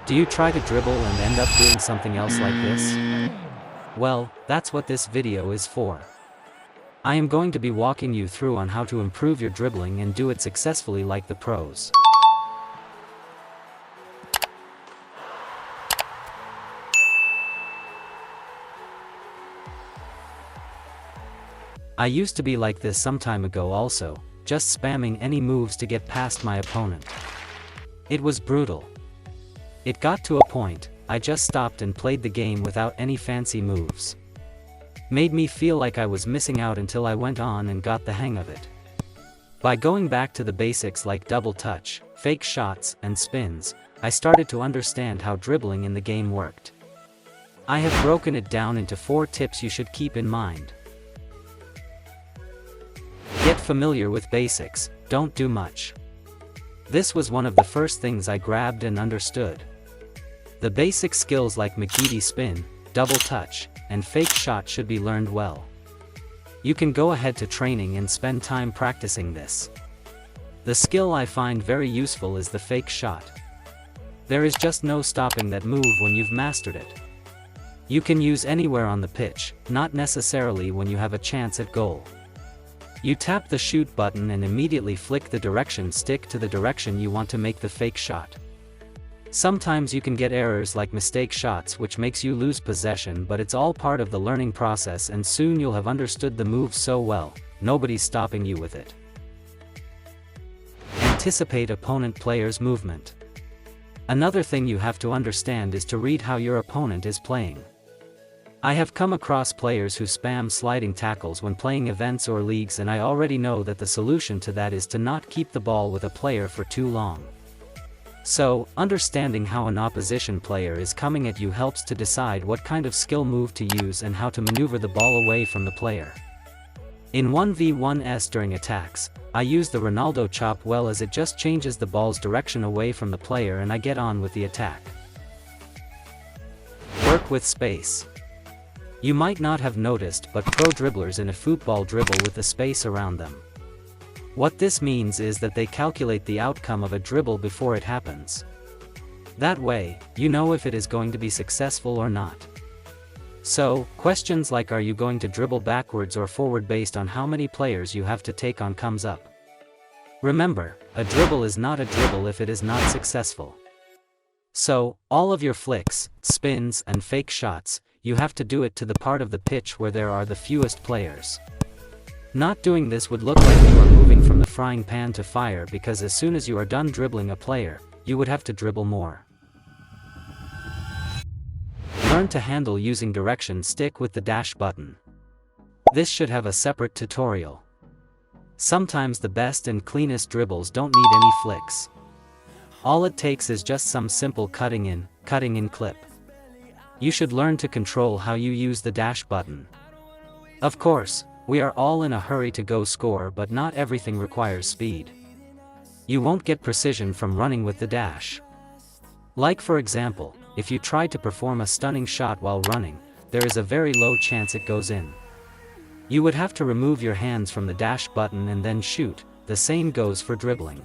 Do you try to dribble and end up doing something else like this? Well, that's what this video is for. I am going to be walking you through on how to improve your dribbling and do it successfully like the pros. I used to be like this some time ago also, just spamming any moves to get past my opponent. It was brutal. It got to a point, I just stopped and played the game without any fancy moves. Made me feel like I was missing out until I went on and got the hang of it. By going back to the basics like double touch, fake shots, and spins, I started to understand how dribbling in the game worked. I have broken it down into 4 tips you should keep in mind. Get familiar with basics, don't do much. This was one of the first things I grabbed and understood. The basic skills like McGeady spin, double touch, and fake shot should be learned well. You can go ahead to training and spend time practicing this. The skill I find very useful is the fake shot. There is just no stopping that move when you've mastered it. You can use anywhere on the pitch, not necessarily when you have a chance at goal. You tap the shoot button and immediately flick the direction stick to the direction you want to make the fake shot. Sometimes you can get errors like mistake shots which makes you lose possession, but it's all part of the learning process and soon you'll have understood the move so well, nobody's stopping you with it. Anticipate opponent players' movement. Another thing you have to understand is to read how your opponent is playing. I have come across players who spam sliding tackles when playing events or leagues, and I already know that the solution to that is to not keep the ball with a player for too long. So, understanding how an opposition player is coming at you helps to decide what kind of skill move to use and how to maneuver the ball away from the player. In 1v1s during attacks, I use the Ronaldo chop well as it just changes the ball's direction away from the player and I get on with the attack. Work with space. You might not have noticed, but pro dribblers in eFootball dribble with the space around them. What this means is that they calculate the outcome of a dribble before it happens. That way, you know if it is going to be successful or not. So, questions like are you going to dribble backwards or forward based on how many players you have to take on comes up. Remember, a dribble is not a dribble if it is not successful. So, all of your flicks, spins, and fake shots, you have to do it to the part of the pitch where there are the fewest players. Not doing this would look like you are moving from the frying pan to fire, because as soon as you are done dribbling a player, you would have to dribble more. Learn to handle using direction stick with the dash button. This should have a separate tutorial. Sometimes the best and cleanest dribbles don't need any flicks. All it takes is just some simple cutting in clip. You should learn to control how you use the dash button. Of course, we are all in a hurry to go score, but not everything requires speed. You won't get precision from running with the dash. Like for example, if you try to perform a stunning shot while running, there is a very low chance it goes in. You would have to remove your hands from the dash button and then shoot. The same goes for dribbling.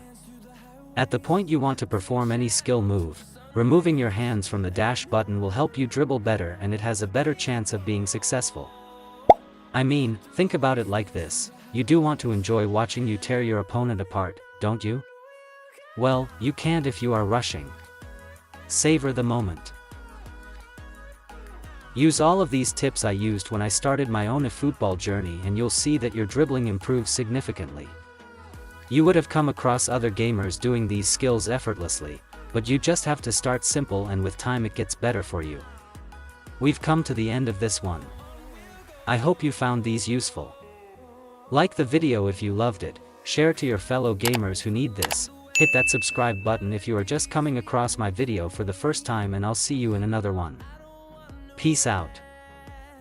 At the point you want to perform any skill move, removing your hands from the dash button will help you dribble better and it has a better chance of being successful. I mean, think about it like this, you do want to enjoy watching you tear your opponent apart, don't you? Well, you can't if you are rushing. Savor the moment. Use all of these tips I used when I started my own eFootball journey and you'll see that your dribbling improves significantly. You would have come across other gamers doing these skills effortlessly, but you just have to start simple and with time it gets better for you. We've come to the end of this one. I hope you found these useful. Like the video if you loved it, share to your fellow gamers who need this, hit that subscribe button if you are just coming across my video for the first time, and I'll see you in another one. Peace out.